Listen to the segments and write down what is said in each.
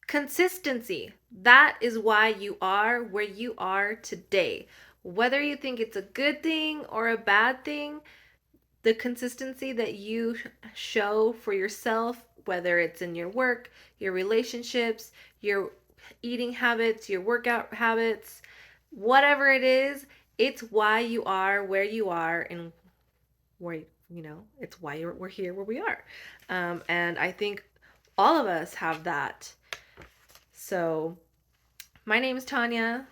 Consistency. That is why you are where you are today. Whether you think it's a good thing or a bad thing, the consistency that you show for yourself, whether it's in your work, your relationships, your eating habits, your workout habits, whatever it is, it's why you are where you are and where, it's why we're here where we are. And I think all of us have that. So, my name is Tanya.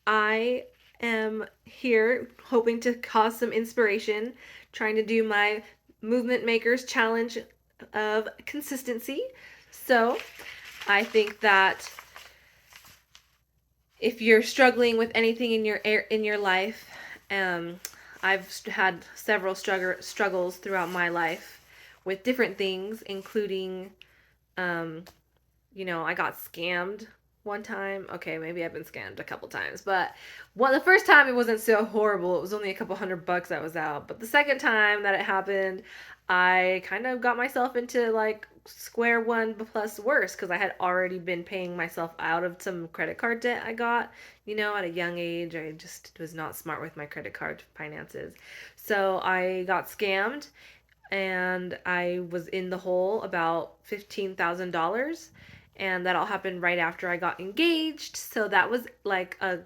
I am here hoping to cause some inspiration, trying to do my Movement Makers Challenge of consistency. So, I think that if you're struggling with anything in your life, um, I've had several struggles throughout my life with different things, including, um, I got scammed one time. Okay, maybe I've been scammed a couple times, but the first time it wasn't so horrible. It was only a couple $100 that was out. But the second time that it happened, I kind of got myself into like square one plus worse because I had already been paying myself out of some credit card debt I got, at a young age. I just was not smart with my credit card finances. So I got scammed and I was in the hole about $15,000, and that all happened right after I got engaged. So that was like a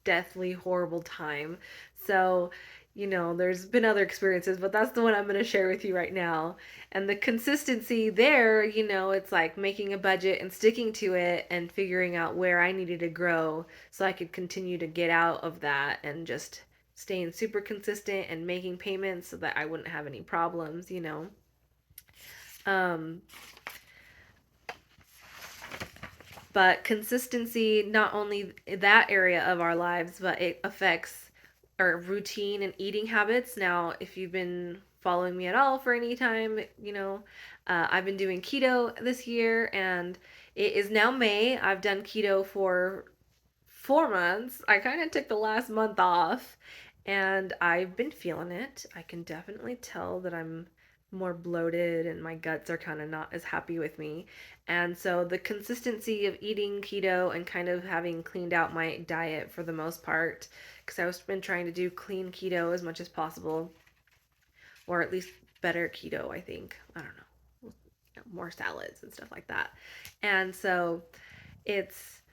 deathly horrible time. So, there's been other experiences, but that's the one I'm going to share with you right now. And the consistency there, it's like making a budget and sticking to it and figuring out where I needed to grow so I could continue to get out of that and just staying super consistent and making payments so that I wouldn't have any problems. Um, but consistency, not only that area of our lives, but it affects our routine and eating habits. Now, if you've been following me at all for any time, I've been doing keto this year, and it is now May. I've done keto for 4 months. I kind of took the last month off, and I've been feeling it. I can definitely tell that I'm more bloated and my guts are kind of not as happy with me. And so the consistency of eating keto and kind of having cleaned out my diet for the most part, because I've been trying to do clean keto as much as possible, or at least better keto, I think. I don't know. More salads and stuff like that. And so it's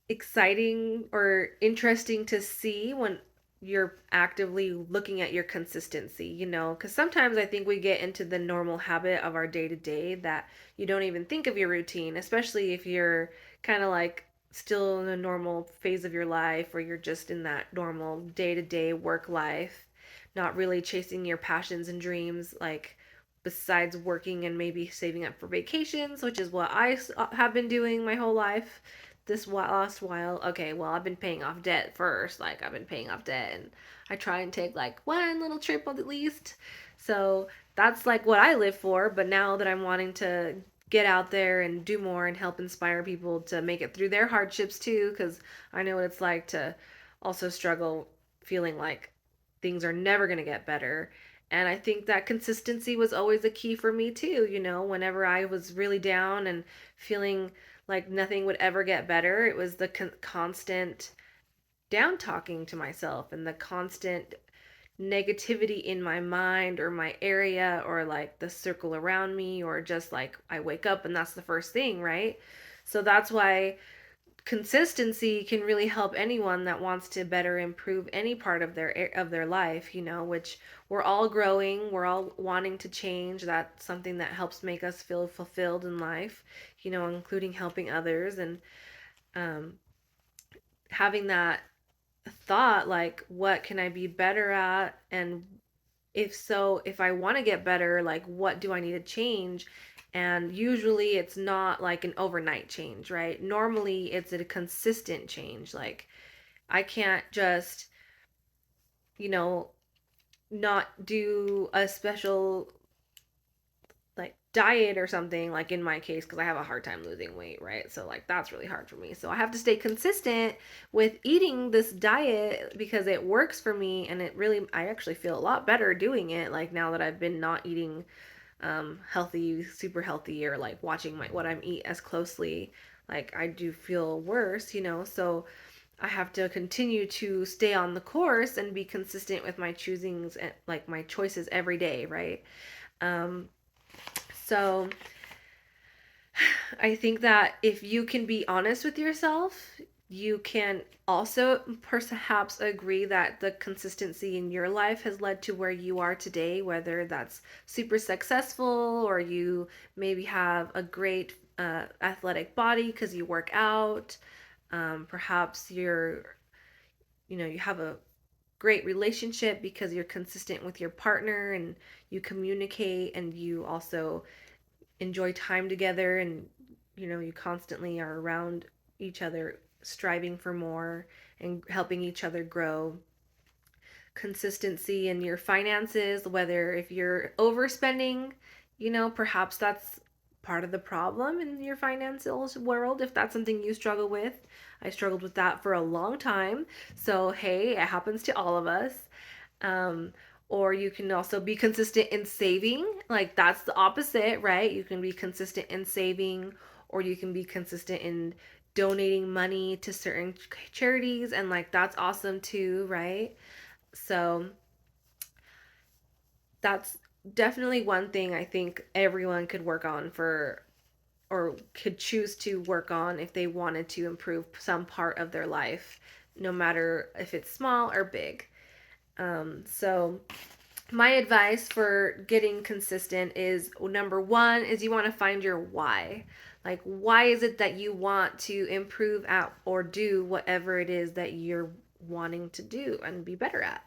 exciting or interesting to see when you're actively looking at your consistency, because sometimes I think we get into the normal habit of our day to day that you don't even think of your routine, especially if you're kind of like still in a normal phase of your life or you're just in that normal day to day work life, not really chasing your passions and dreams, like besides working and maybe saving up for vacations, which is what I have been doing my whole life this last while. Okay, well, I've been paying off debt first. Like, I've been paying off debt, and I try and take like one little trip at least. So that's like what I live for. But now that I'm wanting to get out there and do more and help inspire people to make it through their hardships too, because I know what it's like to also struggle feeling like things are never going to get better. And I think that consistency was always a key for me too. Whenever I was really down and feeling like nothing would ever get better, it was the constant down talking to myself and the constant negativity in my mind or my area or like the circle around me, or just like I wake up and that's the first thing, right? So that's why consistency can really help anyone that wants to better improve any part of their life, which we're all growing, we're all wanting to change. That's something that helps make us feel fulfilled in life, including helping others, and um, having that thought like, what can I be better at? And if I want to get better, like what do I need to change? And usually it's not like an overnight change, right? Normally it's a consistent change. Like I can't just, you know, not do a special like diet or something, like in my case, because I have a hard time losing weight, right? So like that's really hard for me. So I have to stay consistent with eating this diet because it works for me, and I actually feel a lot better doing it, like now that I've been not eating healthy, super healthy, or like watching my what I'm eat as closely, like I do feel worse, so I have to continue to stay on the course and be consistent with my choosings and like my choices every day, right? Um, so I think that if you can be honest with yourself, you can also perhaps agree that the consistency in your life has led to where you are today, whether that's super successful or you maybe have a great athletic body because you work out. Perhaps you have a great relationship because you're consistent with your partner and you communicate and you also enjoy time together, and you constantly are around each other striving for more and helping each other grow. Consistency in your finances, whether if you're overspending, perhaps that's part of the problem in your financial world if that's something you struggle with. I struggled with that for a long time, so hey, it happens to all of us. um, or you can also be consistent in saving. Like that's the opposite, right? You can be consistent in saving, or you can be consistent in donating money to certain charities, and like that's awesome too, right? So that's definitely one thing I think everyone could work on for, or could choose to work on if they wanted to improve some part of their life, no matter if it's small or big. So my advice for getting consistent is, number one is you want to find your why. Like, why is it that you want to improve at or do whatever it is that you're wanting to do and be better at,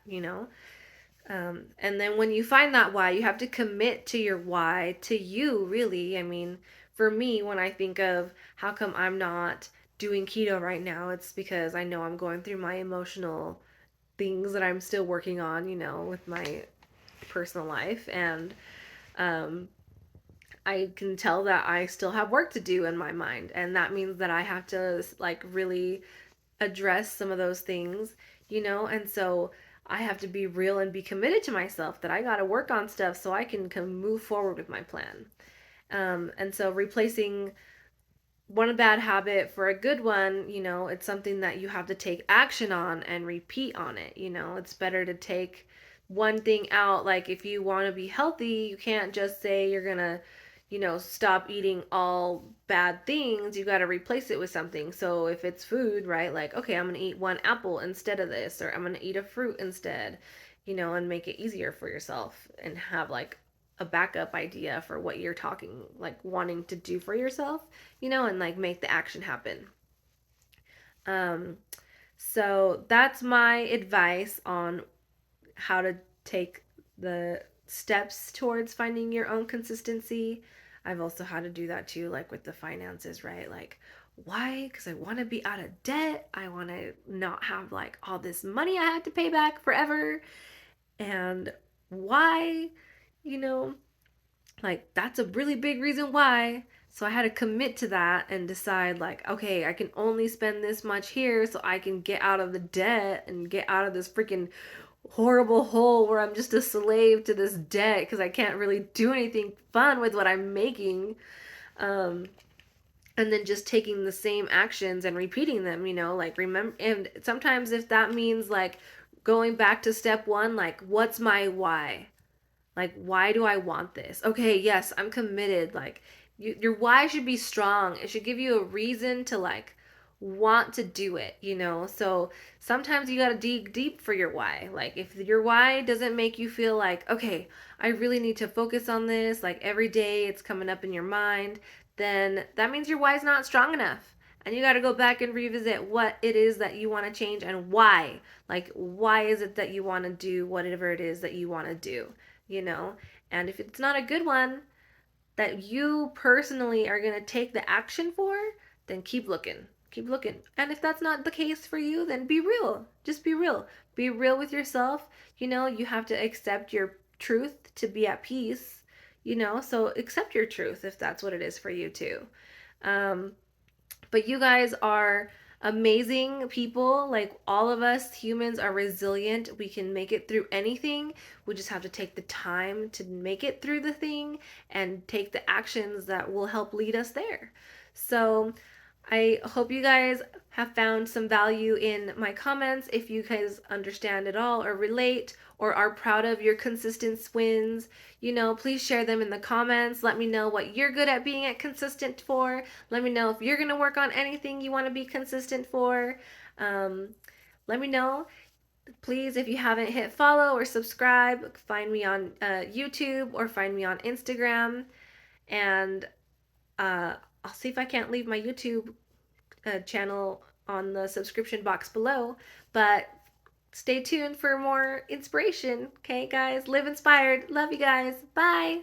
and then when you find that why, you have to commit to your why, to you, really. I mean, for me, when I think of how come I'm not doing keto right now, it's because I know I'm going through my emotional things that I'm still working on, with my personal life. And um, I can tell that I still have work to do in my mind. And that means that I have to, like, really address some of those things, and so I have to be real and be committed to myself that I got to work on stuff so I can move forward with my plan. And so replacing one bad habit for a good one, it's something that you have to take action on and repeat on it. It's better to take one thing out. Like if you want to be healthy, you can't just say you're going to, stop eating all bad things. You got to replace it with something. So if it's food, right? Like, okay, I'm going to eat one apple instead of this, or I'm going to eat a fruit instead, and make it easier for yourself and have like a backup idea for what you're talking, like wanting to do for yourself, and like make the action happen. Um, so that's my advice on how to take the steps towards finding your own consistency. I've also had to do that too, like with the finances, right? Like, why? Because I want to be out of debt. I want to not have like all this money I have to pay back forever. And why? You know, like that's a really big reason why. So I had to commit to that and decide like, okay, I can only spend this much here so I can get out of the debt and get out of this freaking horrible hole where I'm just a slave to this debt because I can't really do anything fun with what I'm making. Um, and then just taking the same actions and repeating them, like remember. And sometimes if that means like going back to step one, like what's my why? Like, why do I want this? Okay, yes, I'm committed. Like, your why should be strong. It should give you a reason to, like, want to do it, So sometimes you got to dig deep for your why. Like, if your why doesn't make you feel like, okay, I really need to focus on this, like, every day it's coming up in your mind, then that means your why is not strong enough. And you got to go back and revisit what it is that you want to change and why. Like, why is it that you want to do whatever it is that you want to do? you know? And if it's not a good one that you personally are going to take the action for, then keep looking. Keep looking. And if that's not the case for you, then be real. Just be real. Be real with yourself. You have to accept your truth to be at peace, So accept your truth if that's what it is for you too. Um, but you guys are amazing people. Like all of us humans are resilient. We can make it through anything. We just have to take the time to make it through the thing and take the actions that will help lead us there. So, I hope you guys have found some value in my comments. If you guys understand at all or relate or are proud of your consistent wins, please share them in the comments. Let me know what you're good at being consistent for. Let me know if you're going to work on anything you want to be consistent for. Um, Let me know. Please, if you haven't hit follow or subscribe, find me on YouTube or find me on Instagram. And I'll see if I can't leave my YouTube channel on the subscription box below. But stay tuned for more inspiration. Okay, guys? Live inspired. Love you guys. Bye.